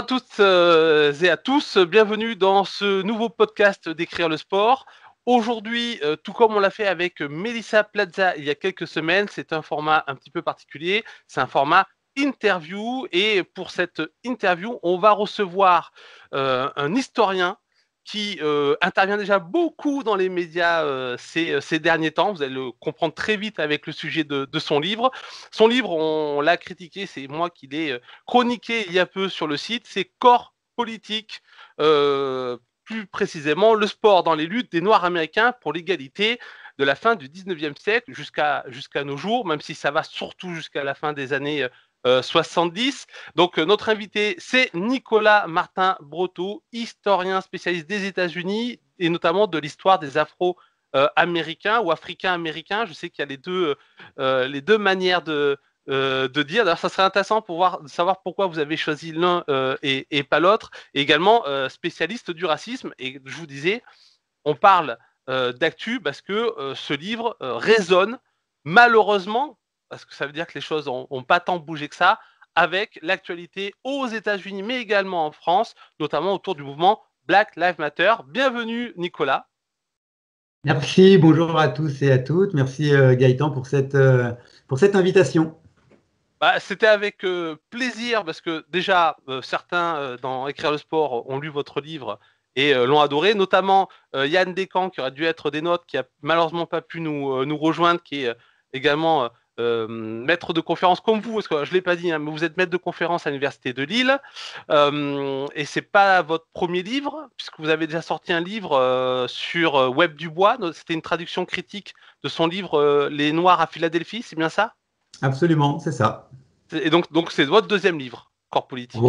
à toutes et à tous, bienvenue dans ce nouveau podcast d'Écrire le sport. Aujourd'hui, tout comme on l'a fait avec Mélissa Plaza il y a quelques semaines, c'est un format un petit peu particulier, c'est un format interview et pour cette interview, on va recevoir un historien qui intervient déjà beaucoup dans les médias ces derniers temps. Vous allez le comprendre très vite avec le sujet de son livre. Son livre, on l'a critiqué, c'est moi qui l'ai chroniqué il y a peu sur le site, c'est Corps politique, plus précisément le sport dans les luttes des Noirs américains pour l'égalité de la fin du 19e siècle jusqu'à nos jours, même si ça va surtout jusqu'à la fin des années 70. Donc notre invité, c'est Nicolas Martin Breteau, historien spécialiste des États-Unis et notamment de l'histoire des Afro-américains ou Africains-américains. Je sais qu'il y a les deux manières de dire. D'ailleurs, ça serait intéressant pour savoir pourquoi vous avez choisi l'un et pas l'autre. Et également spécialiste du racisme. Et je vous disais, on parle d'actu parce que ce livre résonne malheureusement, parce que ça veut dire que les choses n'ont pas tant bougé que ça, avec l'actualité aux États-Unis, mais également en France, notamment autour du mouvement Black Lives Matter. Bienvenue, Nicolas. Merci, bonjour à tous et à toutes. Merci Gaëtan pour cette invitation. C'était avec plaisir parce que déjà, certains dans Écrire le sport ont lu votre livre et l'ont adoré, notamment Yann Descamps qui aurait dû être des nôtres, qui a malheureusement pas pu nous rejoindre, qui est également maître de conférence comme vous, parce que je ne l'ai pas dit, hein, mais vous êtes maître de conférence à l'Université de Lille. Et c'est pas votre premier livre, puisque vous avez déjà sorti un livre sur Webb Dubois. C'était une traduction critique de son livre Les Noirs à Philadelphie, c'est bien ça? Absolument, c'est ça. Et donc c'est votre deuxième livre, Corps politique.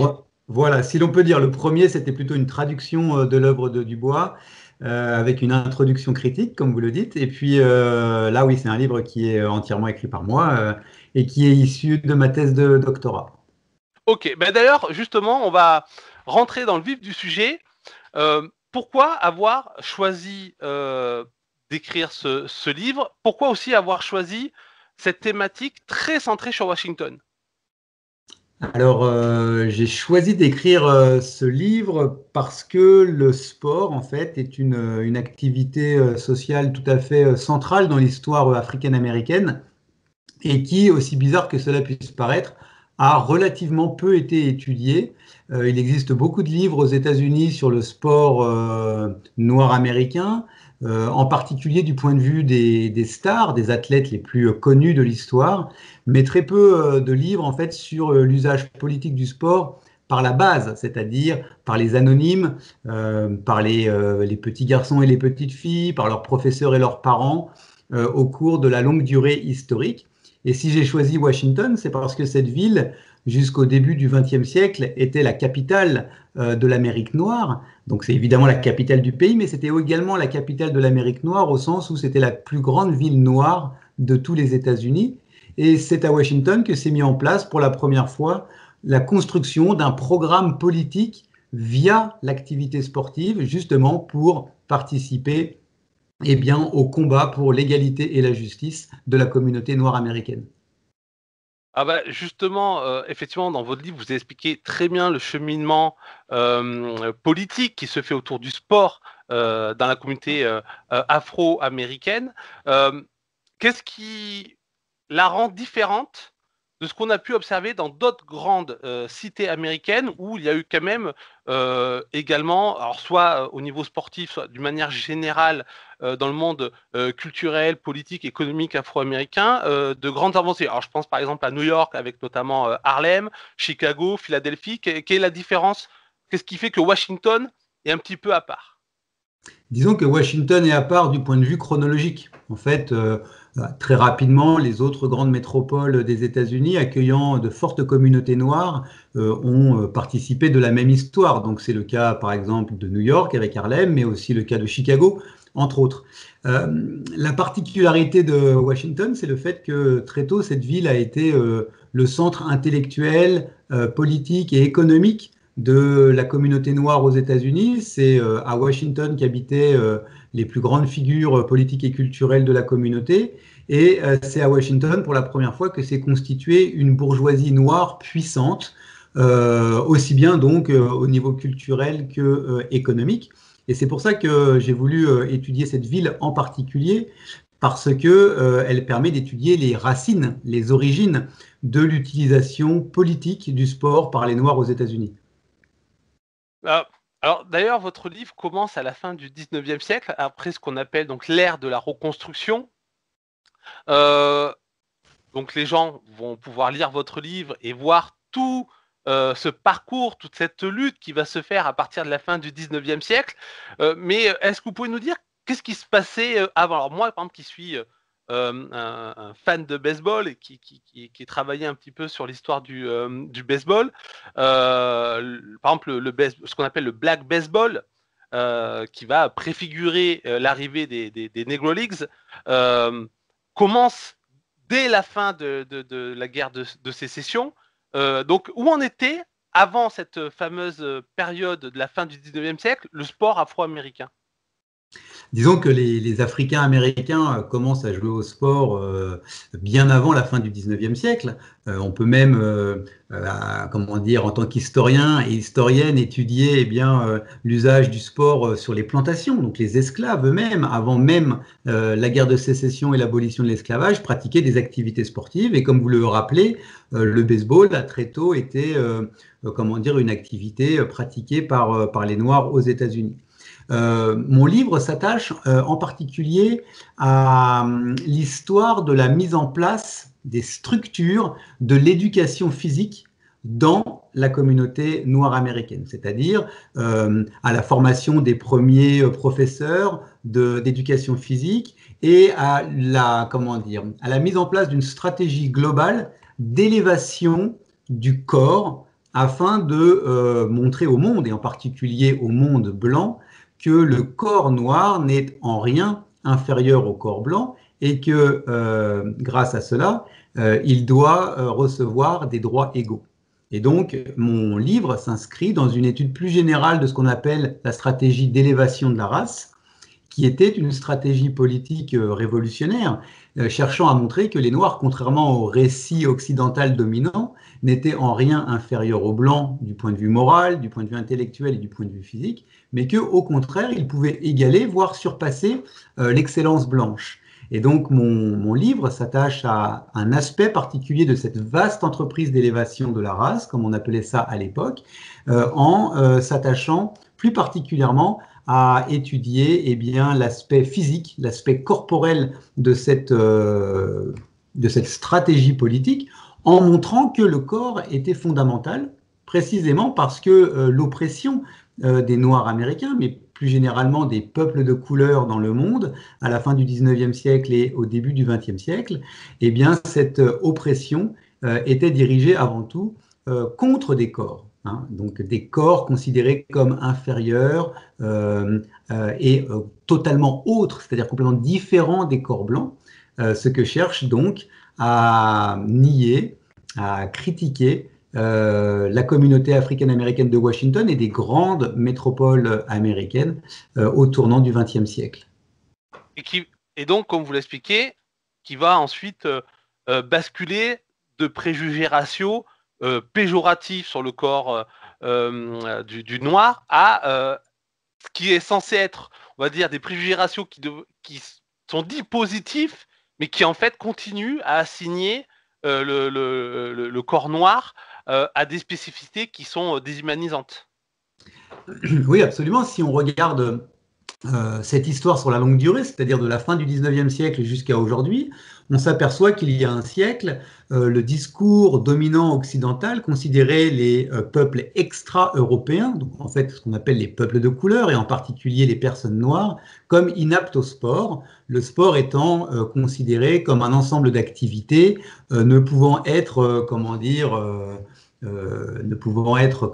Voilà, si l'on peut dire, le premier, c'était plutôt une traduction de l'œuvre de Dubois, avec une introduction critique, comme vous le dites. Et puis là, oui, c'est un livre qui est entièrement écrit par moi et qui est issu de ma thèse de doctorat. Ok, d'ailleurs, justement, on va rentrer dans le vif du sujet. Pourquoi avoir choisi d'écrire ce livre? Pourquoi aussi avoir choisi cette thématique très centrée sur Washington? Alors, j'ai choisi d'écrire ce livre parce que le sport, en fait, est une activité sociale tout à fait centrale dans l'histoire africaine-américaine et qui, aussi bizarre que cela puisse paraître, a relativement peu été étudiée. Il existe beaucoup de livres aux États-Unis sur le sport noir américain, en particulier du point de vue des stars, des athlètes les plus connus de l'histoire, mais très peu de livres en fait sur l'usage politique du sport par la base, c'est-à-dire par les anonymes, par les petits garçons et les petites filles, par leurs professeurs et leurs parents, au cours de la longue durée historique. Et si j'ai choisi Washington, c'est parce que cette ville, jusqu'au début du XXe siècle, était la capitale de l'Amérique noire. Donc c'est évidemment la capitale du pays, mais c'était également la capitale de l'Amérique noire au sens où c'était la plus grande ville noire de tous les États-Unis. Et c'est à Washington que s'est mis en place pour la première fois la construction d'un programme politique via l'activité sportive, justement pour participer au combat pour l'égalité et la justice de la communauté noire américaine. Justement, effectivement, dans votre livre, vous expliquez très bien le cheminement politique qui se fait autour du sport dans la communauté afro-américaine. Euh, Qu'est-ce qui la rend différente de ce qu'on a pu observer dans d'autres grandes cités américaines où il y a eu quand même également, alors soit au niveau sportif, soit d'une manière générale dans le monde culturel, politique, économique afro-américain, de grandes avancées. Alors je pense par exemple à New York avec notamment Harlem, Chicago, Philadelphie. Quelle est la différence? Qu'est-ce qui fait que Washington est un petit peu à part? Disons que Washington est à part du point de vue chronologique. En fait, très rapidement, les autres grandes métropoles des États-Unis accueillant de fortes communautés noires ont participé de la même histoire. Donc c'est le cas par exemple de New York avec Harlem, mais aussi le cas de Chicago, entre autres. La particularité de Washington, c'est le fait que très tôt, cette ville a été le centre intellectuel, politique et économique de la communauté noire aux États-Unis. C'est à Washington qu'habitaient les plus grandes figures politiques et culturelles de la communauté. Et c'est à Washington pour la première fois que s'est constituée une bourgeoisie noire puissante, aussi bien donc au niveau culturel que économique. Et c'est pour ça que j'ai voulu étudier cette ville en particulier, parce que elle permet d'étudier les racines, les origines de l'utilisation politique du sport par les Noirs aux États-Unis. Ah, alors d'ailleurs, votre livre commence à la fin du 19e siècle, après ce qu'on appelle donc l'ère de la reconstruction. Euh, donc les gens vont pouvoir lire votre livre et voir tout ce parcours, toute cette lutte qui va se faire à partir de la fin du 19e siècle. Mais est-ce que vous pouvez nous dire qu'est-ce qui se passait avant? Alors moi, par exemple, qui suis un fan de baseball et qui travaillait un petit peu sur l'histoire du baseball, par exemple, ce qu'on appelle le black baseball, qui va préfigurer l'arrivée des Negro Leagues, commence dès la fin de la guerre de sécession. Donc, où en était, avant cette fameuse période de la fin du 19e siècle, le sport afro-américain? Disons que les Africains américains commencent à jouer au sport bien avant la fin du 19e siècle. On peut même, comment dire, en tant qu'historien et historienne, étudier eh bien, l'usage du sport sur les plantations. Donc les esclaves eux-mêmes, avant même la guerre de sécession et l'abolition de l'esclavage, pratiquaient des activités sportives. Et comme vous le rappelez, le baseball a très tôt été comment dire, une activité pratiquée par les Noirs aux États-Unis. Mon livre s'attache en particulier à l'histoire de la mise en place des structures de l'éducation physique dans la communauté noire américaine, c'est-à-dire à la formation des premiers professeurs d'éducation physique et à la, comment dire, à la mise en place d'une stratégie globale d'élévation du corps afin de montrer au monde, et en particulier au monde blanc, que le corps noir n'est en rien inférieur au corps blanc et que grâce à cela, il doit recevoir des droits égaux. Et donc, mon livre s'inscrit dans une étude plus générale de ce qu'on appelle la stratégie d'élévation de la race, qui était une stratégie politique révolutionnaire, cherchant à montrer que les Noirs, contrairement au récit occidental dominant, n'étaient en rien inférieurs aux Blancs du point de vue moral, du point de vue intellectuel et du point de vue physique, mais qu'au contraire, ils pouvaient égaler, voire surpasser l'excellence blanche. Et donc, mon livre s'attache à un aspect particulier de cette vaste entreprise d'élévation de la race, comme on appelait ça à l'époque, en s'attachant plus particulièrement à étudier eh bien, l'aspect physique, l'aspect corporel de cette stratégie politique, en montrant que le corps était fondamental, précisément parce que l'oppression des Noirs américains, mais plus généralement des peuples de couleur dans le monde, à la fin du 19e siècle et au début du 20e siècle, eh bien, cette oppression était dirigée avant tout contre des corps. Hein, donc des corps considérés comme inférieurs et totalement autres, c'est-à-dire complètement différents des corps blancs, ce que cherche donc à nier, à critiquer la communauté africaine-américaine de Washington et des grandes métropoles américaines au tournant du XXe siècle. Et, et donc, comme vous l'expliquez, qui va ensuite basculer de préjugés raciaux péjoratifs sur le corps du noir à ce qui est censé être, on va dire, des préjugés raciaux qui sont dits positifs, mais qui en fait continuent à assigner le corps noir à des spécificités qui sont déshumanisantes. Oui, absolument. Si on regarde cette histoire sur la longue durée, c'est-à-dire de la fin du 19e siècle jusqu'à aujourd'hui, on s'aperçoit qu'il y a un siècle, le discours dominant occidental considérait les peuples extra-européens, donc en fait ce qu'on appelle les peuples de couleur, et en particulier les personnes noires, comme inaptes au sport, le sport étant considéré comme un ensemble d'activités ne pouvant être, comment dire, ne pouvant être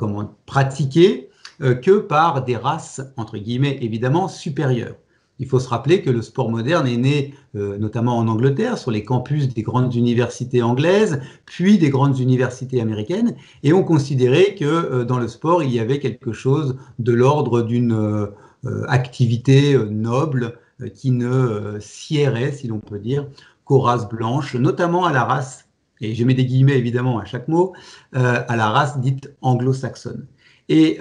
pratiquées que par des races, entre guillemets, évidemment, supérieures. Il faut se rappeler que le sport moderne est né notamment en Angleterre, sur les campus des grandes universités anglaises, puis des grandes universités américaines, et on considérait que dans le sport, il y avait quelque chose de l'ordre d'une activité noble qui ne siérait, si l'on peut dire, qu'aux races blanches, notamment à la race et je mets des guillemets évidemment à chaque mot, à la race dite anglo-saxonne. Et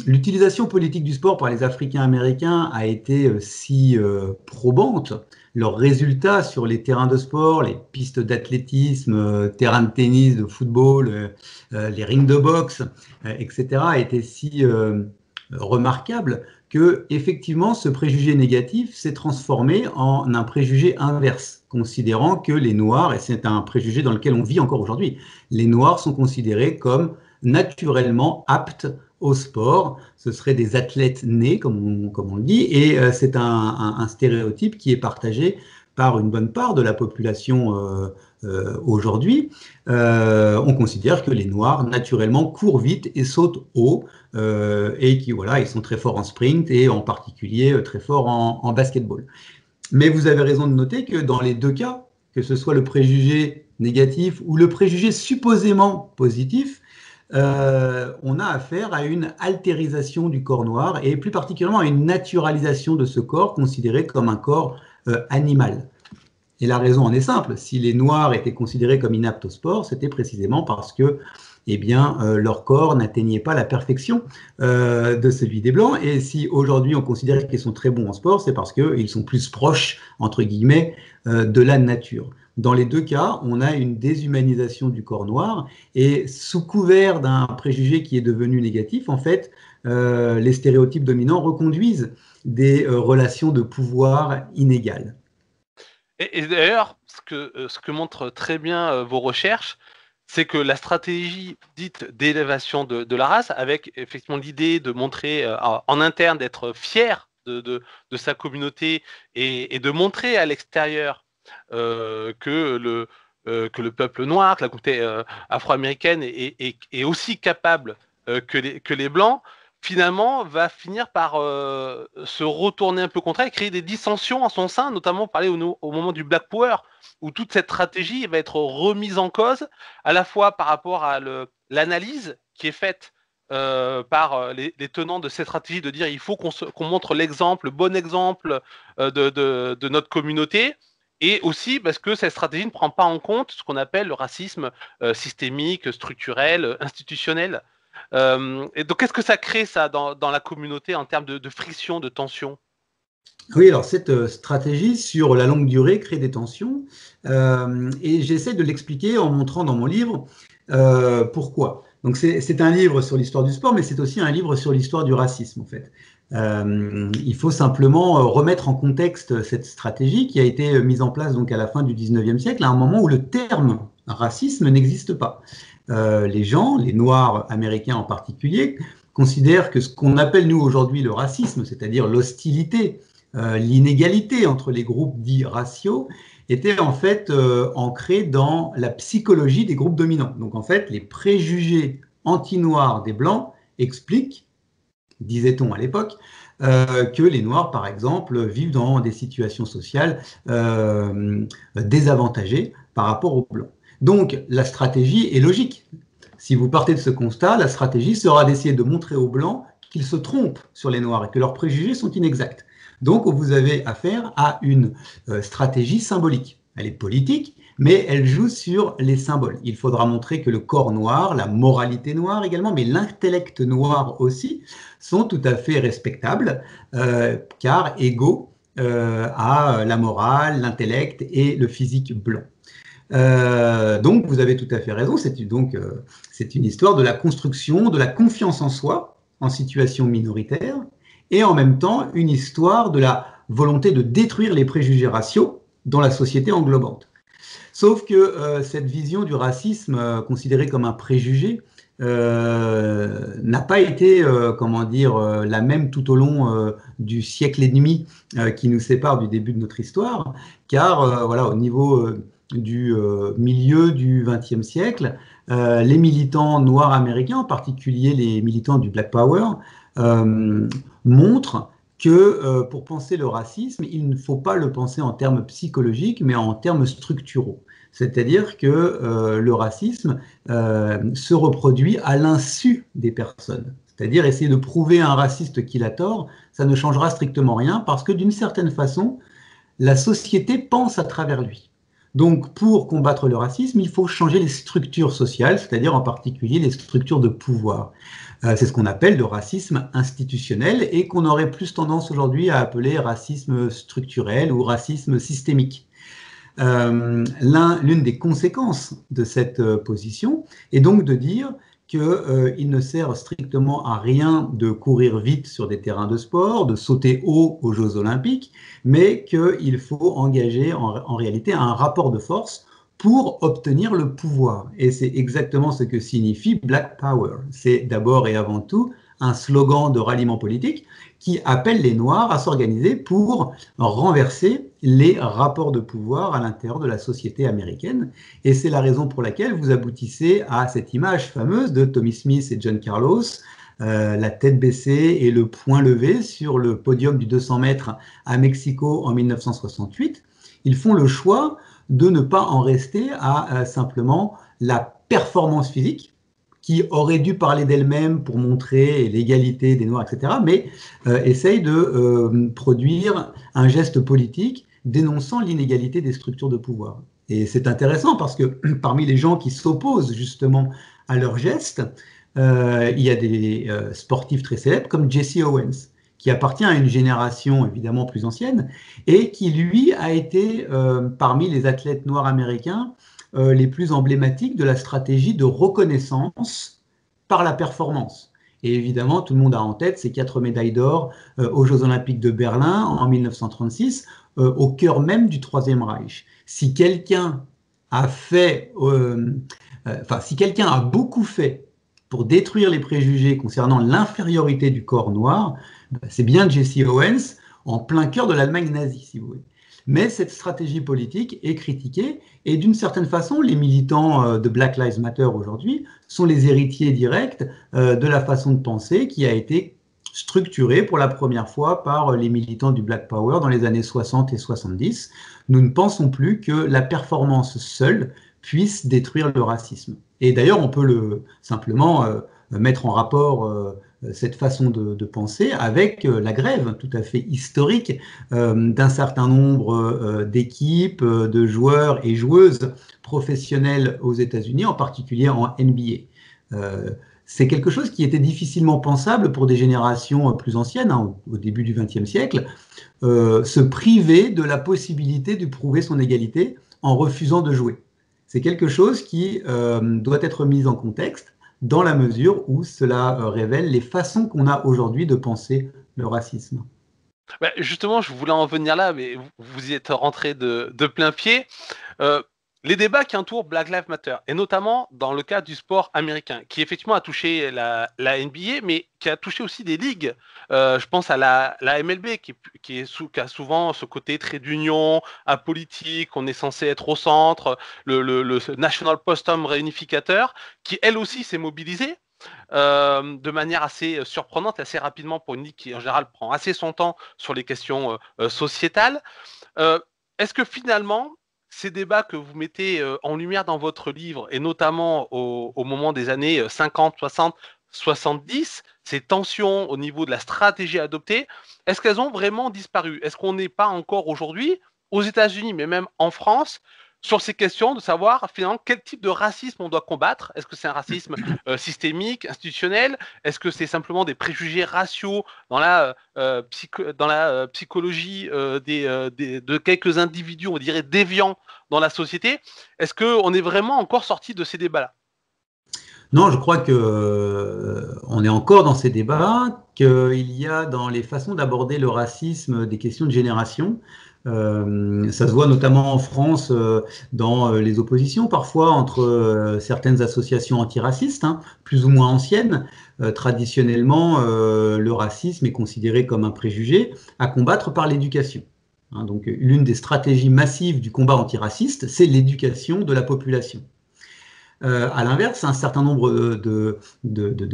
l'utilisation politique du sport par les Africains-Américains a été si probante. Leurs résultats sur les terrains de sport, les pistes d'athlétisme, terrains de tennis, de football, les rings de boxe, etc., a été si remarquables que effectivement ce préjugé négatif s'est transformé en un préjugé inverse, considérant que les Noirs, et c'est un préjugé dans lequel on vit encore aujourd'hui, les Noirs sont considérés comme naturellement aptes au sport. Ce seraient des athlètes nés, comme on le dit, et c'est un stéréotype qui est partagé par une bonne part de la population aujourd'hui. On considère que les Noirs, naturellement, courent vite et sautent haut, et qui, voilà, ils sont très forts en sprint et en particulier très forts en basketball. Mais vous avez raison de noter que dans les deux cas, que ce soit le préjugé négatif ou le préjugé supposément positif, on a affaire à une altérisation du corps noir et plus particulièrement à une naturalisation de ce corps considéré comme un corps animal. Et la raison en est simple, si les Noirs étaient considérés comme inaptes au sport, c'était précisément parce que eh bien, leur corps n'atteignait pas la perfection de celui des Blancs. Et si aujourd'hui on considère qu'ils sont très bons en sport, c'est parce qu'ils sont plus proches, entre guillemets, de la nature. Dans les deux cas, on a une déshumanisation du corps noir et sous couvert d'un préjugé qui est devenu négatif, en fait, les stéréotypes dominants reconduisent des relations de pouvoir inégales. Et d'ailleurs, ce que montrent très bien vos recherches, c'est que la stratégie dite d'élévation de la race, avec effectivement l'idée de montrer en interne, d'être fier de sa communauté et de montrer à l'extérieur que le peuple noir, que la communauté afro-américaine est aussi capable que les Blancs, finalement, va finir par se retourner un peu contre elle et créer des dissensions en son sein, notamment parler au moment du Black Power, où toute cette stratégie va être remise en cause, à la fois par rapport à l'analyse qui est faite par les tenants de cette stratégie, de dire il faut qu'on montre l'exemple, le bon exemple de notre communauté, et aussi parce que cette stratégie ne prend pas en compte ce qu'on appelle le racisme systémique, structurel, institutionnel. Et donc, qu'est-ce que ça crée, ça, dans la communauté en termes de friction, de tension? Oui, alors cette stratégie sur la longue durée crée des tensions et j'essaie de l'expliquer en montrant dans mon livre pourquoi. Donc c'est un livre sur l'histoire du sport, mais c'est aussi un livre sur l'histoire du racisme en fait. Il faut simplement remettre en contexte cette stratégie qui a été mise en place donc à la fin du 19e siècle, à un moment où le terme racisme n'existe pas. Les gens, les Noirs américains en particulier, considèrent que ce qu'on appelle nous aujourd'hui le racisme, c'est-à-dire l'hostilité, l'inégalité entre les groupes dits raciaux était en fait ancrée dans la psychologie des groupes dominants. Donc en fait, les préjugés anti-noirs des Blancs expliquent, disait-on à l'époque, que les Noirs, par exemple, vivent dans des situations sociales désavantagées par rapport aux Blancs. Donc la stratégie est logique. Si vous partez de ce constat, la stratégie sera d'essayer de montrer aux Blancs qu'ils se trompent sur les Noirs et que leurs préjugés sont inexacts. Donc, vous avez affaire à une stratégie symbolique. Elle est politique, mais elle joue sur les symboles. Il faudra montrer que le corps noir, la moralité noire également, mais l'intellect noir aussi, sont tout à fait respectables, car égaux à la morale, l'intellect et le physique blanc. Donc, vous avez tout à fait raison. C'est une histoire de la construction, de la confiance en soi en situation minoritaire, et en même temps une histoire de la volonté de détruire les préjugés raciaux dans la société englobante. Sauf que cette vision du racisme considérée comme un préjugé n'a pas été, comment dire, la même tout au long du siècle et demi qui nous sépare du début de notre histoire, car voilà, au niveau du milieu du XXe siècle, les militants noirs américains, en particulier les militants du Black Power, montrent que pour penser le racisme, il ne faut pas le penser en termes psychologiques, mais en termes structuraux. C'est-à-dire que le racisme se reproduit à l'insu des personnes. C'est-à-dire essayer de prouver à un raciste qu'il a tort, ça ne changera strictement rien parce que d'une certaine façon, la société pense à travers lui. Donc, pour combattre le racisme, il faut changer les structures sociales, c'est-à-dire en particulier les structures de pouvoir. C'est ce qu'on appelle le racisme institutionnel et qu'on aurait plus tendance aujourd'hui à appeler racisme structurel ou racisme systémique. L'une des conséquences de cette position est donc de dire qu'il ne sert strictement à rien de courir vite sur des terrains de sport, de sauter haut aux Jeux Olympiques, mais qu'il faut engager en réalité un rapport de force pour obtenir le pouvoir. Et c'est exactement ce que signifie Black Power. C'est d'abord et avant tout un slogan de ralliement politique qui appelle les Noirs à s'organiser pour renverser les rapports de pouvoir à l'intérieur de la société américaine. Et c'est la raison pour laquelle vous aboutissez à cette image fameuse de Tommy Smith et John Carlos, la tête baissée et le poing levé sur le podium du 200 mètres à Mexico en 1968. Ils font le choix de ne pas en rester à simplement la performance physique, qui aurait dû parler d'elle-même pour montrer l'égalité des Noirs, etc., mais essaye de produire un geste politique dénonçant l'inégalité des structures de pouvoir. Et c'est intéressant parce que parmi les gens qui s'opposent justement à leur geste, il y a des sportifs très célèbres comme Jesse Owens, qui appartient à une génération évidemment plus ancienne et qui, lui, a été parmi les athlètes noirs américains les plus emblématiques de la stratégie de reconnaissance par la performance. Et évidemment, tout le monde a en tête ces 4 médailles d'or aux Jeux Olympiques de Berlin en 1936, au cœur même du Troisième Reich. Si quelqu'un a fait, si quelqu'un a beaucoup fait pour détruire les préjugés concernant l'infériorité du corps noir, c'est bien Jesse Owens, en plein cœur de l'Allemagne nazie, si vous voulez. Mais cette stratégie politique est critiquée et d'une certaine façon, les militants de Black Lives Matter aujourd'hui sont les héritiers directs de la façon de penser qui a été structurée pour la première fois par les militants du Black Power dans les années 60 et 70. Nous ne pensons plus que la performance seule puisse détruire le racisme. Et d'ailleurs, on peut simplement mettre en rapport cette façon de penser avec la grève tout à fait historique d'un certain nombre d'équipes, de joueurs et joueuses professionnelles aux États-Unis, en particulier en NBA. C'est quelque chose qui était difficilement pensable pour des générations plus anciennes, hein, au début du XXe siècle, se priver de la possibilité de prouver son égalité en refusant de jouer. C'est quelque chose qui doit être mis en contexte dans la mesure où cela révèle les façons qu'on a aujourd'hui de penser le racisme. Bah, justement, je voulais en venir là, mais vous y êtes rentré de plein pied. Euh, les débats qui entourent Black Lives Matter, et notamment dans le cas du sport américain, qui effectivement a touché la NBA, mais qui a touché aussi des ligues. Je pense à la MLB, qui a souvent ce côté trait d'union, apolitique, on est censé être au centre, le National Posthume réunificateur, qui elle aussi s'est mobilisée de manière assez surprenante, assez rapidement pour une ligue qui en général prend assez son temps sur les questions sociétales. Euh, Est-ce que finalement, ces débats que vous mettez en lumière dans votre livre, et notamment au moment des années 50, 60, 70, ces tensions au niveau de la stratégie adoptée, est-ce qu'elles ont vraiment disparu? Est-ce qu'on n'est pas encore aujourd'hui, aux États-Unis, mais même en France, sur ces questions de savoir finalement quel type de racisme on doit combattre? Est-ce que c'est un racisme systémique, institutionnel? Est-ce que c'est simplement des préjugés raciaux dans la psychologie de quelques individus, on dirait déviants dans la société? Est-ce qu'on est vraiment encore sorti de ces débats-là? Non, je crois que on est encore dans ces débats, qu'il y a dans les façons d'aborder le racisme des questions de génération. Ça se voit notamment en France dans les oppositions parfois entre certaines associations antiracistes, hein, plus ou moins anciennes. Traditionnellement, le racisme est considéré comme un préjugé à combattre par l'éducation. Hein, donc, l'une des stratégies massives du combat antiraciste, c'est l'éducation de la population. À l'inverse, un certain nombre de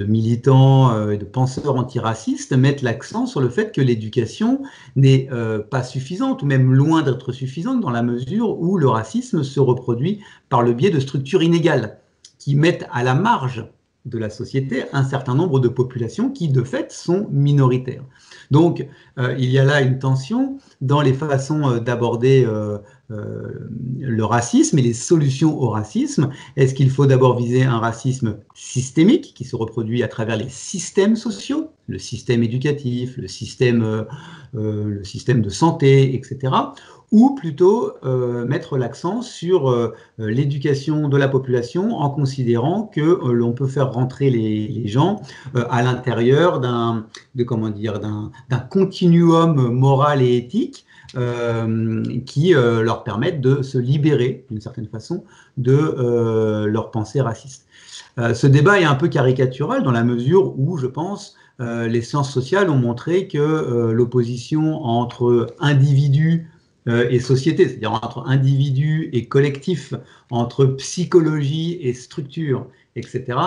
militants et de penseurs antiracistes mettent l'accent sur le fait que l'éducation n'est pas suffisante, ou même loin d'être suffisante, dans la mesure où le racisme se reproduit par le biais de structures inégales, qui mettent à la marge de la société un certain nombre de populations qui, de fait, sont minoritaires. Donc, il y a là une tension dans les façons d'aborder le racisme et les solutions au racisme. Est-ce qu'il faut d'abord viser un racisme systémique qui se reproduit à travers les systèmes sociaux, le système éducatif, le système de santé, etc. Ou plutôt mettre l'accent sur l'éducation de la population en considérant que l'on peut faire rentrer les gens à l'intérieur d'un continuum moral et éthique qui leur permettent de se libérer d'une certaine façon de leur pensée raciste. Ce débat est un peu caricatural dans la mesure où, je pense, les sciences sociales ont montré que l'opposition entre individus et société, c'est-à-dire entre individus et collectifs, entre psychologie et structure, etc.,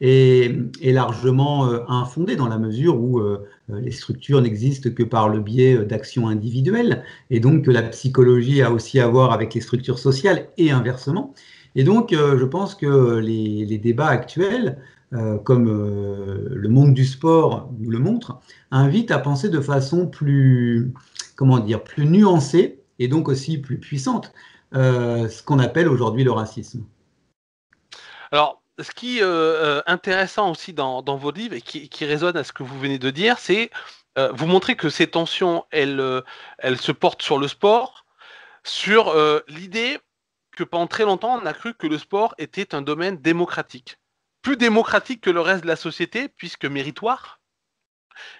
est largement infondée dans la mesure où les structures n'existent que par le biais d'actions individuelles, et donc que la psychologie a aussi à voir avec les structures sociales et inversement. Et donc, je pense que les débats actuels, comme le monde du sport nous le montre, invitent à penser de façon plus, comment dire, plus nuancée et donc aussi plus puissante ce qu'on appelle aujourd'hui le racisme. Alors, ce qui est intéressant aussi dans vos livres et qui résonne à ce que vous venez de dire, c'est vous montrer que ces tensions, elles se portent sur le sport, sur l'idée que pendant très longtemps, on a cru que le sport était un domaine démocratique. Plus démocratique que le reste de la société, puisque méritoire.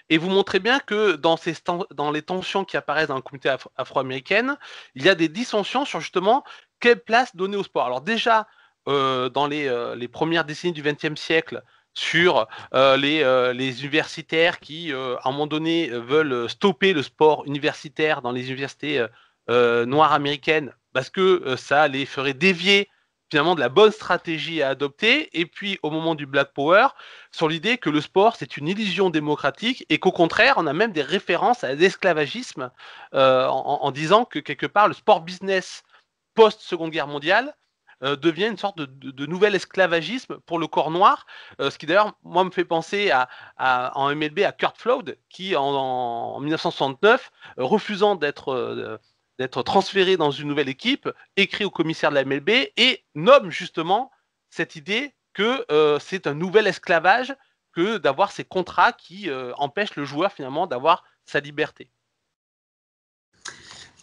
Et vous montrez bien que dans les tensions qui apparaissent dans la communauté afro-américaine, il y a des dissensions sur justement quelle place donner au sport. Alors déjà, dans les premières décennies du XXe siècle, sur les universitaires qui, à un moment donné, veulent stopper le sport universitaire dans les universités noires américaines parce que ça les ferait dévier finalement de la bonne stratégie à adopter. Et puis au moment du Black Power, sur l'idée que le sport, c'est une illusion démocratique et qu'au contraire, on a même des références à l'esclavagisme en disant que quelque part, le sport business post-Seconde Guerre mondiale devient une sorte de nouvel esclavagisme pour le corps noir, ce qui d'ailleurs, moi, me fait penser en MLB à Kurt Flood, qui en 1969, refusant d'être transféré dans une nouvelle équipe, écrit au commissaire de la MLB et nomme justement cette idée que c'est un nouvel esclavage que d'avoir ces contrats qui empêchent le joueur finalement d'avoir sa liberté.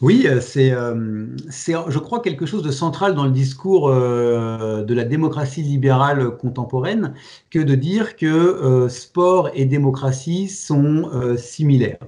Oui, c'est, je crois, quelque chose de central dans le discours de la démocratie libérale contemporaine que de dire que sport et démocratie sont similaires.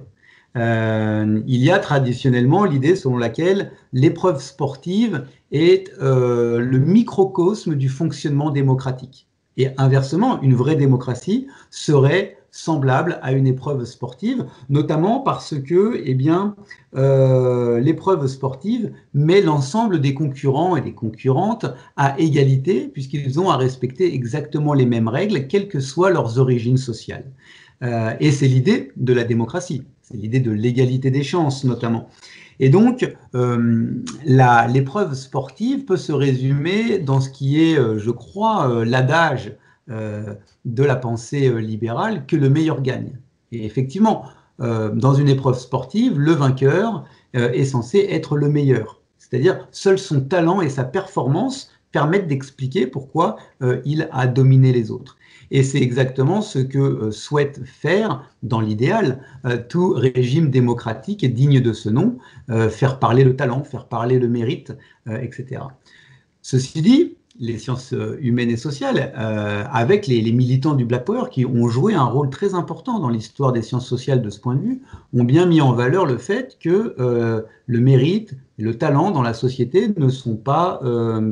Il y a traditionnellement l'idée selon laquelle l'épreuve sportive est le microcosme du fonctionnement démocratique. Et inversement, une vraie démocratie serait semblable à une épreuve sportive, notamment parce que, eh bien, l'épreuve sportive met l'ensemble des concurrents et des concurrentes à égalité, puisqu'ils ont à respecter exactement les mêmes règles, quelles que soient leurs origines sociales. Et c'est l'idée de la démocratie, c'est l'idée de l'égalité des chances notamment. Et donc, l'épreuve sportive peut se résumer dans ce qui est, je crois, l'adage de la pensée libérale, que le meilleur gagne. Et effectivement, dans une épreuve sportive, le vainqueur est censé être le meilleur. C'est-à-dire, seul son talent et sa performance permettent d'expliquer pourquoi il a dominé les autres. Et c'est exactement ce que souhaite faire, dans l'idéal, tout régime démocratique digne de ce nom, faire parler le talent, faire parler le mérite, etc. Ceci dit, les sciences humaines et sociales, avec les militants du Black Power qui ont joué un rôle très important dans l'histoire des sciences sociales de ce point de vue, ont bien mis en valeur le fait que le mérite et le talent dans la société ne sont pas,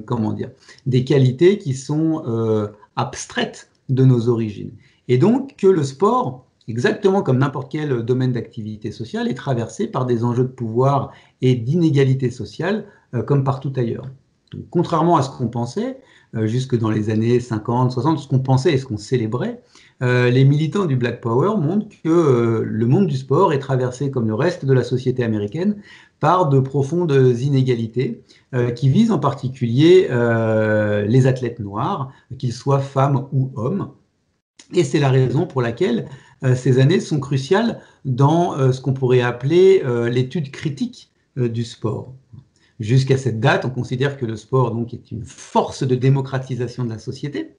comment dire, des qualités qui sont abstraites de nos origines. Et donc que le sport, exactement comme n'importe quel domaine d'activité sociale, est traversé par des enjeux de pouvoir et d'inégalité sociale, comme partout ailleurs. Donc, contrairement à ce qu'on pensait, jusque dans les années 50, 60, ce qu'on pensait et ce qu'on célébrait, les militants du Black Power montrent que le monde du sport est traversé, comme le reste de la société américaine, par de profondes inégalités qui visent en particulier les athlètes noirs, qu'ils soient femmes ou hommes. Et c'est la raison pour laquelle ces années sont cruciales dans ce qu'on pourrait appeler l'étude critique du sport. Jusqu'à cette date, on considère que le sport donc, est une force de démocratisation de la société.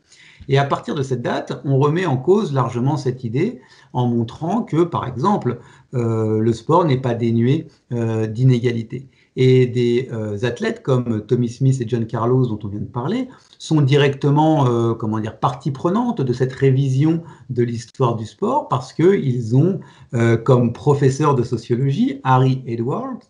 Et à partir de cette date, on remet en cause largement cette idée en montrant que, par exemple, le sport n'est pas dénué d'inégalités. Et des athlètes comme Tommy Smith et John Carlos, dont on vient de parler, sont directement partie prenante de cette révision de l'histoire du sport parce qu'ils ont comme professeur de sociologie Harry Edwards,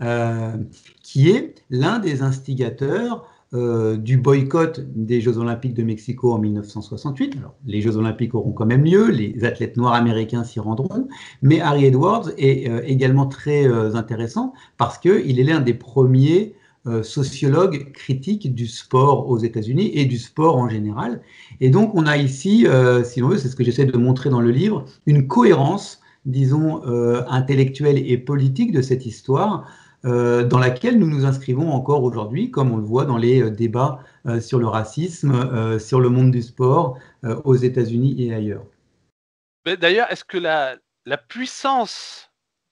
euh, qui est l'un des instigateurs du boycott des Jeux Olympiques de Mexico en 1968. Alors, les Jeux Olympiques auront quand même lieu, les athlètes noirs américains s'y rendront, mais Harry Edwards est également très intéressant parce qu'il est l'un des premiers sociologues critiques du sport aux États-Unis et du sport en général. Et donc, on a ici, si l'on veut, c'est ce que j'essaie de montrer dans le livre, une cohérence, disons, intellectuelle et politique de cette histoire dans laquelle nous nous inscrivons encore aujourd'hui, comme on le voit dans les débats sur le racisme, sur le monde du sport aux États-Unis et ailleurs. Mais d'ailleurs, est-ce que la puissance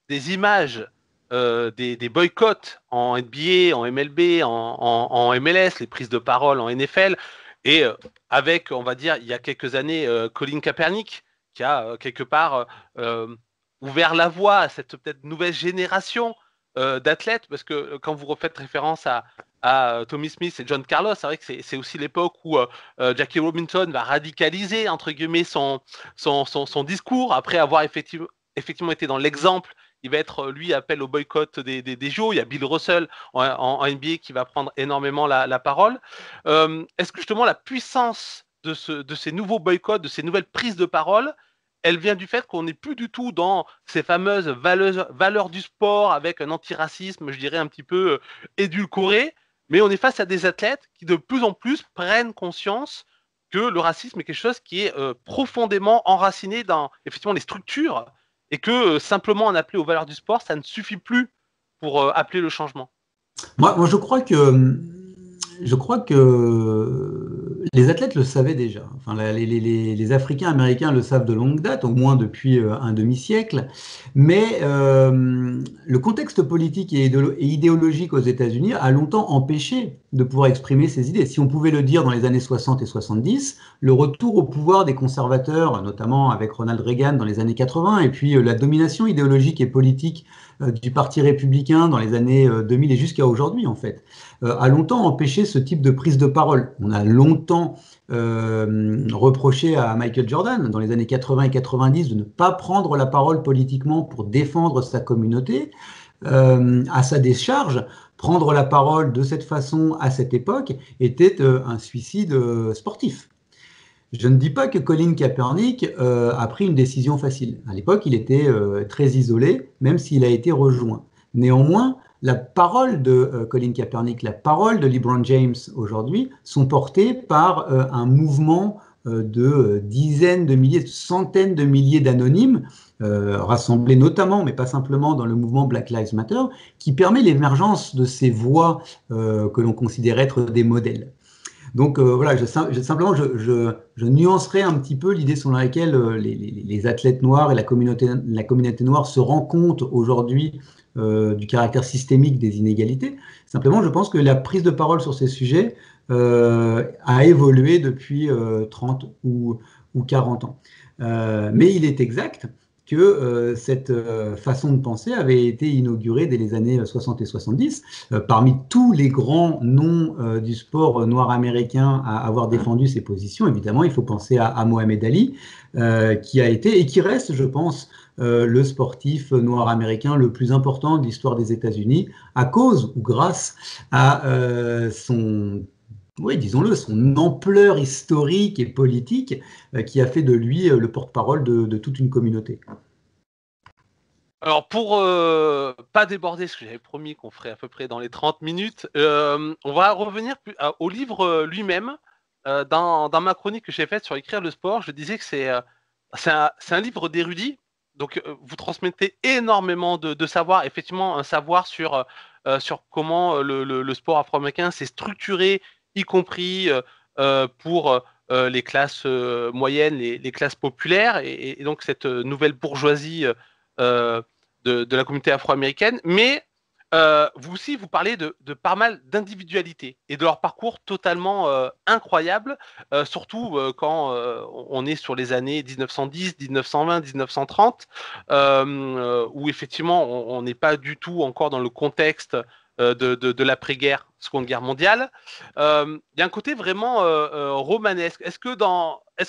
des images des boycotts en NBA, en MLB, en MLS, les prises de parole en NFL, et avec, on va dire, il y a quelques années, Colin Kaepernick, qui a quelque part ouvert la voie à cette peut-être nouvelle génération d'athlètes, parce que quand vous refaites référence à Tommy Smith et John Carlos, c'est vrai que c'est aussi l'époque où Jackie Robinson va radicaliser, entre guillemets, son discours, après avoir effectivement été dans l'exemple. Il va être, lui, appel au boycott des JO. Il y a Bill Russell en NBA qui va prendre énormément la parole. Est-ce que justement la puissance de ces nouveaux boycotts, de ces nouvelles prises de parole, elle vient du fait qu'on n'est plus du tout dans ces fameuses valeurs du sport avec un antiracisme, je dirais, un petit peu édulcoré, mais on est face à des athlètes qui de plus en plus prennent conscience que le racisme est quelque chose qui est profondément enraciné dans effectivement les structures et que simplement en appeler aux valeurs du sport, ça ne suffit plus pour appeler le changement. Moi, je crois que les athlètes le savaient déjà. Enfin, les Africains américains le savent de longue date, au moins depuis un demi-siècle. Mais le contexte politique et idéologique aux États-Unis a longtemps empêché de pouvoir exprimer ces idées. Si on pouvait le dire dans les années 60 et 70, le retour au pouvoir des conservateurs, notamment avec Ronald Reagan dans les années 80, et puis la domination idéologique et politique du Parti républicain dans les années 2000 et jusqu'à aujourd'hui, en fait, a longtemps empêché ce type de prise de parole. On a longtemps reproché à Michael Jordan dans les années 80 et 90 de ne pas prendre la parole politiquement pour défendre sa communauté. À sa décharge, prendre la parole de cette façon à cette époque était un suicide sportif. Je ne dis pas que Colin Kaepernick a pris une décision facile. À l'époque, il était très isolé, même s'il a été rejoint. Néanmoins, la parole de Colin Kaepernick, la parole de LeBron James aujourd'hui sont portées par un mouvement de dizaines de milliers, de centaines de milliers d'anonymes, rassemblés notamment, mais pas simplement, dans le mouvement Black Lives Matter, qui permet l'émergence de ces voix que l'on considère être des modèles. Donc voilà, simplement, je nuancerai un petit peu l'idée selon laquelle les athlètes noirs et la communauté noire se rendent compte aujourd'hui du caractère systémique des inégalités. Simplement, je pense que la prise de parole sur ces sujets a évolué depuis 30 ou 40 ans. Mais il est exact que cette façon de penser avait été inaugurée dès les années 60 et 70. Parmi tous les grands noms du sport noir américain à avoir défendu ces positions, évidemment, il faut penser à Mohamed Ali, qui a été et qui reste, je pense, le sportif noir américain le plus important de l'histoire des États-Unis, à cause ou grâce à son oui, disons-le, son ampleur historique et politique qui a fait de lui le porte-parole de toute une communauté. Alors pour pas déborder, parce que j'avais promis qu'on ferait à peu près dans les 30 minutes, on va revenir au livre lui-même. Dans ma chronique que j'ai faite sur écrire le sport, je disais que c'est un livre d'érudit. Donc vous transmettez énormément de savoir, effectivement un savoir sur comment le sport afro-américain s'est structuré, y compris pour les classes moyennes, les classes populaires, et donc cette nouvelle bourgeoisie de la communauté afro-américaine. Mais vous aussi, vous parlez de pas mal d'individualités et de leur parcours totalement incroyable, surtout quand on est sur les années 1910, 1920, 1930, où effectivement on n'est pas du tout encore dans le contexte de l'après-guerre, Seconde Guerre mondiale. Il y a un côté vraiment romanesque. Est-ce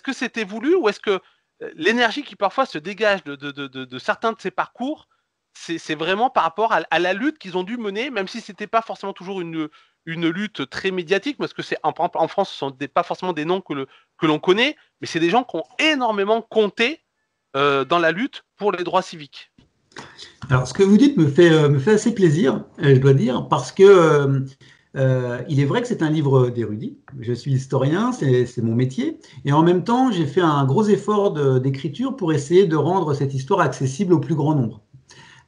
que c'était voulu, ou est-ce que l'énergie qui parfois se dégage de certains de ces parcours, c'est vraiment par rapport à la lutte qu'ils ont dû mener, même si c'était pas forcément toujours une lutte très médiatique, parce que en France, ce sont pas forcément des noms que l'on connaît, mais c'est des gens qui ont énormément compté dans la lutte pour les droits civiques. Alors, ce que vous dites me fait assez plaisir, je dois dire, parce que il est vrai que c'est un livre d'érudit. Je suis historien, c'est mon métier. Et en même temps, j'ai fait un gros effort d'écriture pour essayer de rendre cette histoire accessible au plus grand nombre.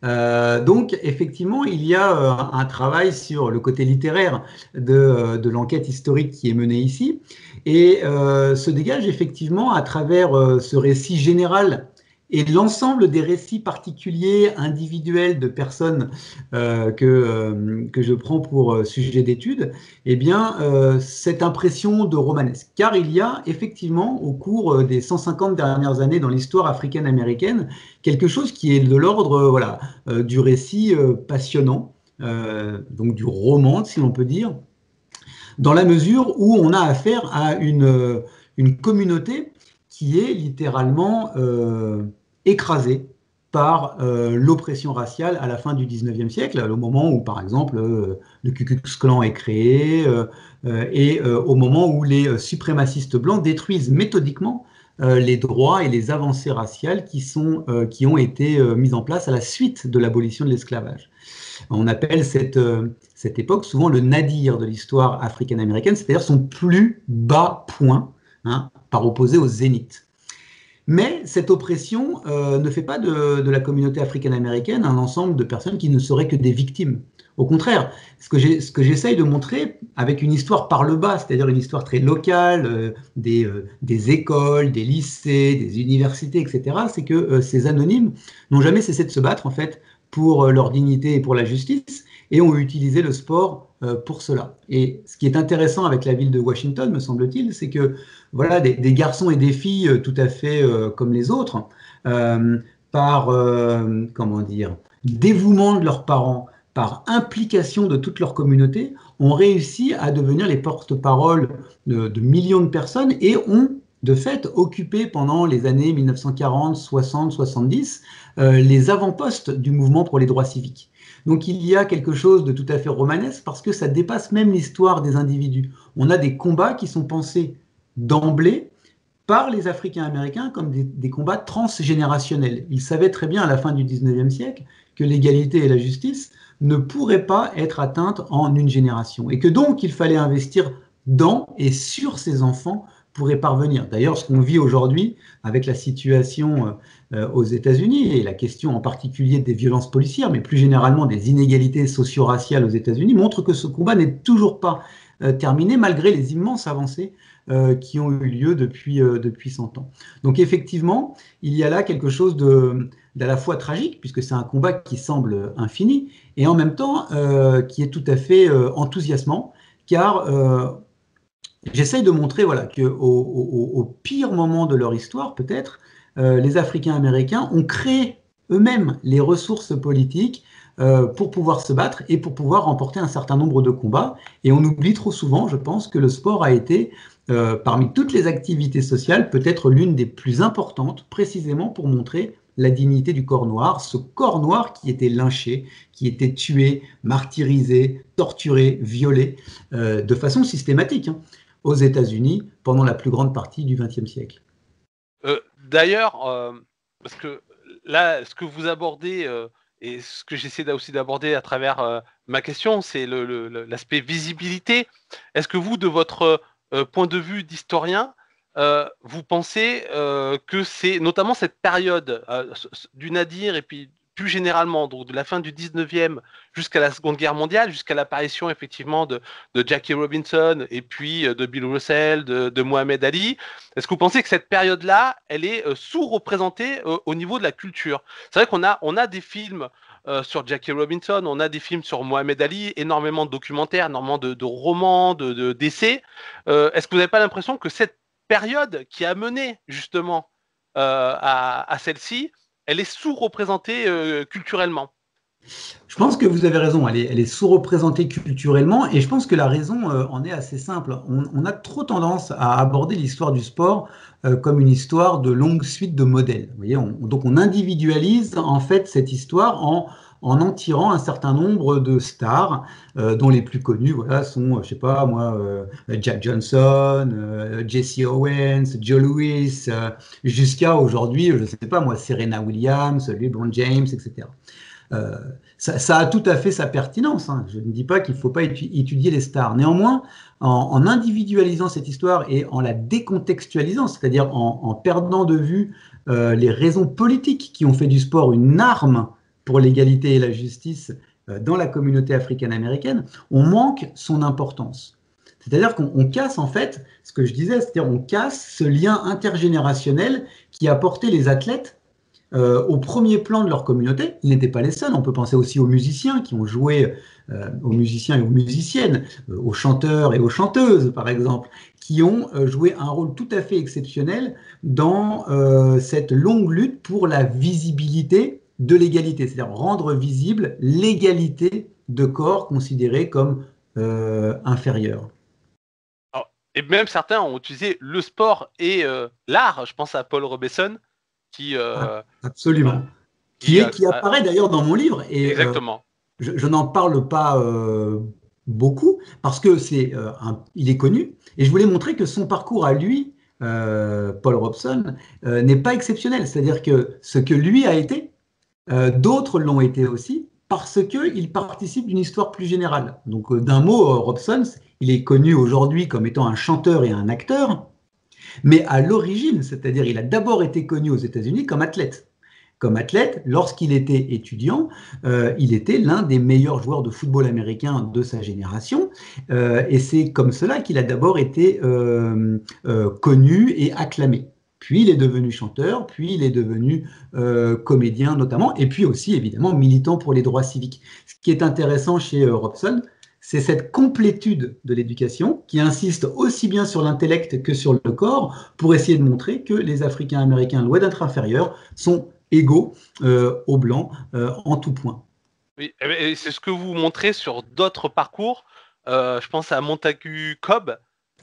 Donc, effectivement, il y a un travail sur le côté littéraire de l'enquête historique qui est menée ici, et se dégage effectivement à travers ce récit général et l'ensemble des récits particuliers, individuels de personnes que je prends pour sujet d'étude, eh bien, cette impression de romanesque. Car il y a effectivement, au cours des 150 dernières années dans l'histoire africaine-américaine, quelque chose qui est de l'ordre, voilà, du récit passionnant, donc du roman, si l'on peut dire, dans la mesure où on a affaire à une communauté qui est littéralement écrasée par l'oppression raciale à la fin du 19e siècle, au moment où, par exemple, le Ku Klux Klan est créé, et au moment où les suprémacistes blancs détruisent méthodiquement les droits et les avancées raciales qui ont été mises en place à la suite de l'abolition de l'esclavage. On appelle cette époque souvent le nadir de l'histoire africaine-américaine, c'est-à-dire son plus bas point, hein, par opposé au zénith. Mais cette oppression ne fait pas de la communauté africaine-américaine un ensemble de personnes qui ne seraient que des victimes. Au contraire, ce que j'essaye de montrer avec une histoire par le bas, c'est-à-dire une histoire très locale, des écoles, des lycées, des universités, etc., c'est que ces anonymes n'ont jamais cessé de se battre, en fait, pour leur dignité et pour la justice, et ont utilisé le sport pour cela. Et ce qui est intéressant avec la ville de Washington, me semble-t-il, c'est que voilà, des garçons et des filles tout à fait comme les autres, euh, par comment dire, dévouement de leurs parents, par implication de toute leur communauté, ont réussi à devenir les porte-paroles de millions de personnes et ont de fait occupé pendant les années 1940, 60, 70 les avant-postes du mouvement pour les droits civiques. Donc il y a quelque chose de tout à fait romanesque parce que ça dépasse même l'histoire des individus. On a des combats qui sont pensés d'emblée par les Africains-Américains comme des combats transgénérationnels. Ils savaient très bien à la fin du 19e siècle que l'égalité et la justice ne pourraient pas être atteintes en une génération et que donc il fallait investir dans et sur ces enfants pour y parvenir. D'ailleurs, ce qu'on vit aujourd'hui avec la situation aux États-Unis et la question en particulier des violences policières, mais plus généralement des inégalités socio-raciales aux États-Unis, montre que ce combat n'est toujours pas terminé malgré les immenses avancées qui ont eu lieu depuis 100 ans. Donc effectivement, il y a là quelque chose d'à la fois tragique, puisque c'est un combat qui semble infini, et en même temps qui est tout à fait enthousiasmant, car j'essaye de montrer voilà, qu'au au pire moment de leur histoire, peut-être, les Africains-Américains ont créé eux-mêmes les ressources politiques pour pouvoir se battre et pour pouvoir remporter un certain nombre de combats. Et on oublie trop souvent, je pense, que le sport a été, parmi toutes les activités sociales, peut-être l'une des plus importantes, précisément pour montrer la dignité du corps noir, ce corps noir qui était lynché, qui était tué, martyrisé, torturé, violé, de façon systématique, hein, aux États-Unis pendant la plus grande partie du XXe siècle. D'ailleurs, parce que là, ce que vous abordez et ce que j'essaie aussi d'aborder à travers ma question, c'est l'aspect visibilité. Est-ce que vous, de votre point de vue d'historien, vous pensez que c'est notamment cette période du Nadir et puis plus généralement, donc de la fin du 19e jusqu'à la Seconde Guerre mondiale, jusqu'à l'apparition effectivement de Jackie Robinson et puis de Bill Russell, de Mohamed Ali. Est-ce que vous pensez que cette période-là, elle est sous-représentée au niveau de la culture? C'est vrai on a des films sur Jackie Robinson, on a des films sur Mohamed Ali, énormément de documentaires, énormément de romans, d'essais. Est-ce que vous n'avez pas l'impression que cette période qui a mené justement à celle-ci, elle est sous-représentée culturellement? Je pense que vous avez raison, elle est sous-représentée culturellement et je pense que la raison en est assez simple. On a trop tendance à aborder l'histoire du sport comme une histoire de longue suite de modèles. Vous voyez, donc on individualise en fait cette histoire en tirant un certain nombre de stars dont les plus connus voilà, sont, je sais pas moi, Jack Johnson, Jesse Owens, Joe Louis, jusqu'à aujourd'hui, je ne sais pas moi, Serena Williams, LeBron James, etc. Euh, ça a tout à fait sa pertinence, hein. Je ne dis pas qu'il ne faut pas étudier les stars. Néanmoins, en individualisant cette histoire et en la décontextualisant, c'est-à-dire en perdant de vue les raisons politiques qui ont fait du sport une arme pour l'égalité et la justice dans la communauté africaine-américaine, on manque son importance. C'est-à-dire qu'on casse en fait ce que je disais, c'est-à-dire on casse ce lien intergénérationnel qui a porté les athlètes au premier plan de leur communauté. Ils n'étaient pas les seuls. On peut penser aussi aux musiciens qui ont joué, aux musiciens et aux musiciennes, aux chanteurs et aux chanteuses, par exemple, qui ont joué un rôle tout à fait exceptionnel dans cette longue lutte pour la visibilité de l'égalité, c'est-à-dire rendre visible l'égalité de corps considérés comme inférieurs. Et même certains ont utilisé le sport et l'art. Je pense à Paul Robeson qui, Ah, euh, absolument. qui Qui apparaît d'ailleurs dans mon livre et exactement. je n'en parle pas beaucoup parce que il est connu et je voulais montrer que son parcours à lui, Paul Robson, n'est pas exceptionnel. C'est-à-dire que ce que lui a été, d'autres l'ont été aussi parce qu'il participe d'une histoire plus générale. Donc d'un mot, Robson, il est connu aujourd'hui comme étant un chanteur et un acteur, mais à l'origine, c'est-à-dire il a d'abord été connu aux États-Unis comme athlète. Comme athlète, lorsqu'il était étudiant, il était l'un des meilleurs joueurs de football américain de sa génération. Et c'est comme cela qu'il a d'abord été connu et acclamé. Puis il est devenu chanteur, puis il est devenu comédien notamment, et puis aussi évidemment militant pour les droits civiques. Ce qui est intéressant chez Robson, c'est cette complétude de l'éducation qui insiste aussi bien sur l'intellect que sur le corps pour essayer de montrer que les Africains américains, loin d'être inférieurs, sont égaux aux Blancs en tout point. Oui, et c'est ce que vous montrez sur d'autres parcours. Je pense à Montagu Cobb,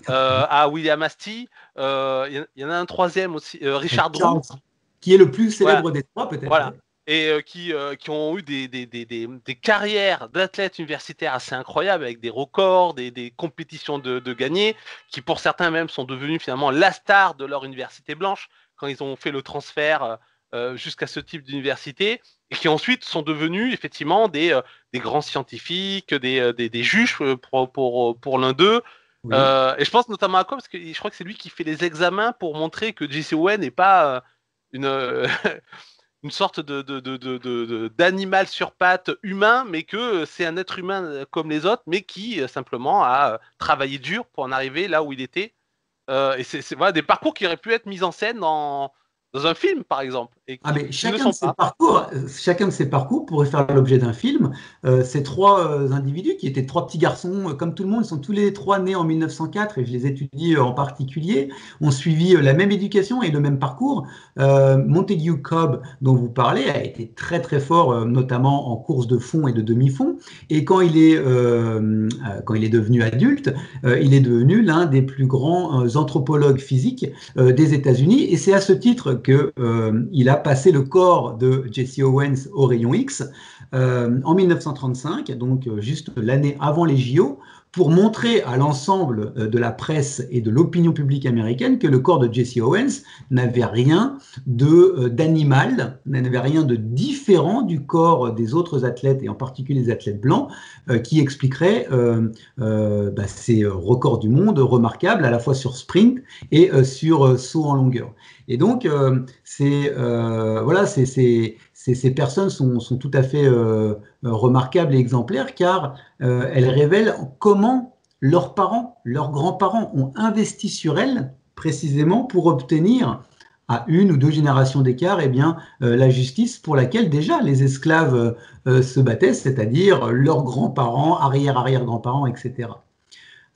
à William Asty. Il y en a un troisième aussi, Richard Drew. Charles, qui est le plus Voilà, célèbre des trois peut-être. voilà. Ouais. Et qui ont eu des carrières d'athlètes universitaires assez incroyables, avec des records, des compétitions de gagner, qui pour certains même sont devenus finalement la star de leur université blanche quand ils ont fait le transfert jusqu'à ce type d'université, et qui ensuite sont devenus effectivement des grands scientifiques, des juges pour l'un d'eux. Oui. Et je pense notamment à quoi, parce que je crois que c'est lui qui fait les examens pour montrer que Jesse Owen n'est pas une, une sorte d'animal sur pattes humain, mais que c'est un être humain comme les autres, mais qui simplement a travaillé dur pour en arriver là où il était. Et voilà, des parcours qui auraient pu être mis en scène dans un film, par exemple, et Ah, mais qui ne le sont pas. chacun de ces parcours pourrait faire l'objet d'un film. Ces trois individus, qui étaient trois petits garçons, comme tout le monde, ils sont tous les trois nés en 1904 et je les étudie en particulier, ont suivi la même éducation et le même parcours. Montague Cobb, dont vous parlez, a été très très fort, notamment en course de fond et de demi-fond. Et quand il est devenu adulte, il est devenu l'un des plus grands anthropologues physiques des États-Unis. Et c'est à ce titre que il a passé le corps de Jesse Owens au rayon X en 1935, donc juste l'année avant les JO, pour montrer à l'ensemble de la presse et de l'opinion publique américaine que le corps de Jesse Owens n'avait rien d'animal, n'avait rien de différent du corps des autres athlètes, et en particulier les athlètes blancs, qui expliquerait ces records du monde remarquables, à la fois sur sprint et sur saut en longueur. Et donc, voilà, ces personnes sont tout à fait remarquables et exemplaires car elles révèlent comment leurs parents, leurs grands-parents ont investi sur elles précisément pour obtenir à une ou deux générations d'écart, eh bien, la justice pour laquelle déjà les esclaves se battaient, c'est-à-dire leurs grands-parents, arrière-arrière-grands-parents, etc.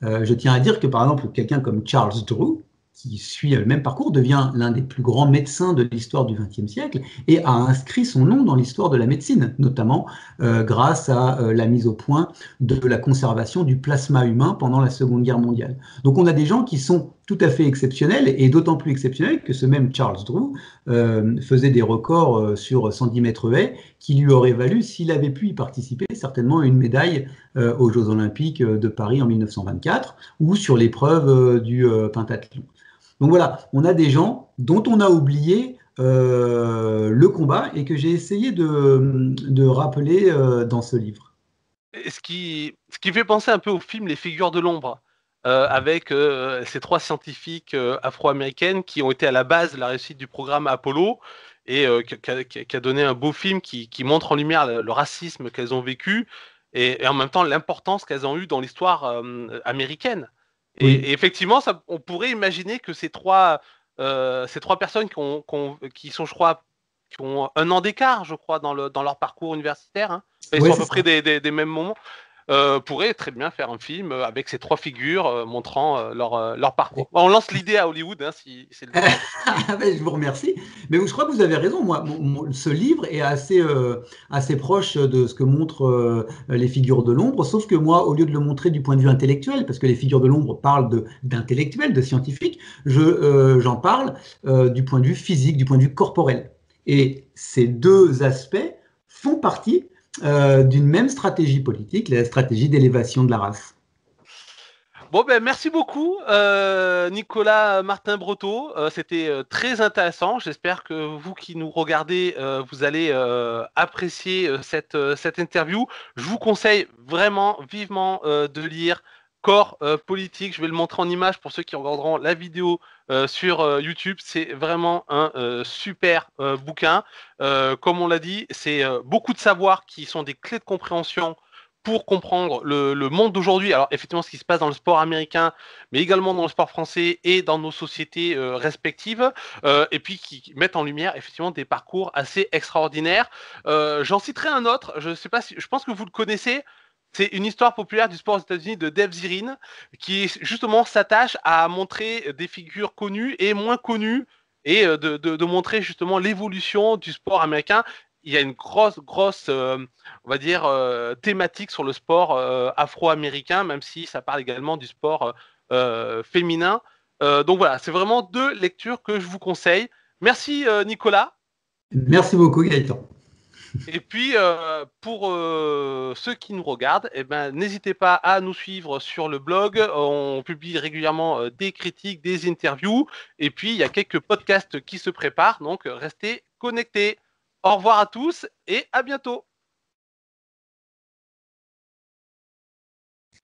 Je tiens à dire que par exemple, quelqu'un comme Charles Drew, qui suit le même parcours, devient l'un des plus grands médecins de l'histoire du XXe siècle et a inscrit son nom dans l'histoire de la médecine, notamment grâce à la mise au point de la conservation du plasma humain pendant la Seconde Guerre mondiale. Donc on a des gens qui sont tout à fait exceptionnels et d'autant plus exceptionnels que ce même Charles Drew faisait des records sur 110 mètres haies qui lui auraient valu, s'il avait pu y participer, certainement une médaille aux Jeux Olympiques de Paris en 1924 ou sur l'épreuve du pentathlon. Donc voilà, on a des gens dont on a oublié le combat et que j'ai essayé de rappeler dans ce livre. Et ce qui fait penser un peu au film Les Figures de l'ombre, avec ces trois scientifiques afro-américaines qui ont été à la base de la réussite du programme Apollo et qui a donné un beau film qui montre en lumière le racisme qu'elles ont vécu et en même temps l'importance qu'elles ont eue dans l'histoire américaine. Et Oui, effectivement, on pourrait imaginer que ces trois personnes qui sont, je crois, qui ont un an d'écart, je crois, dans leur parcours universitaire, hein. Enfin, ils ouais, sont à c'est peu près ça. des mêmes moments, pourraient très bien faire un film avec ces trois figures montrant leur parcours. Bon, on lance l'idée à Hollywood, hein, si c'est le cas. Ah ben, je vous remercie. Mais je crois que vous avez raison. Moi, ce livre est assez proche de ce que montrent les figures de l'ombre, sauf que moi, au lieu de le montrer du point de vue intellectuel, parce que les figures de l'ombre parlent d'intellectuels, de scientifiques, j'en parle du point de vue physique, du point de vue corporel. Et ces deux aspects font partie d'une même stratégie politique, la stratégie d'élévation de la race. Bon, ben, merci beaucoup, Nicolas Martin Breteau. C'était très intéressant. J'espère que vous qui nous regardez, vous allez apprécier cette interview. Je vous conseille vraiment vivement de lire Corps politique. Je vais le montrer en image pour ceux qui regarderont la vidéo sur YouTube. C'est vraiment un super bouquin. Comme on l'a dit, c'est beaucoup de savoirs qui sont des clés de compréhension pour comprendre le monde d'aujourd'hui. Alors effectivement, ce qui se passe dans le sport américain, mais également dans le sport français et dans nos sociétés respectives, et puis qui mettent en lumière effectivement des parcours assez extraordinaires. J'en citerai un autre, je sais pas si, je pense que vous le connaissez. C'est une histoire populaire du sport aux États-Unis de Dave Zirin, qui justement s'attache à montrer des figures connues et moins connues et de montrer justement l'évolution du sport américain. Il y a une grosse, on va dire, thématique sur le sport afro-américain, même si ça parle également du sport féminin. Donc voilà, c'est vraiment deux lectures que je vous conseille. Merci Nicolas. Merci beaucoup, Gaëtan. Et puis pour ceux qui nous regardent, eh ben, n'hésitez pas à nous suivre sur le blog. On publie régulièrement des critiques, des interviews. Et puis il y a quelques podcasts qui se préparent. Donc restez connectés. Au revoir à tous et à bientôt.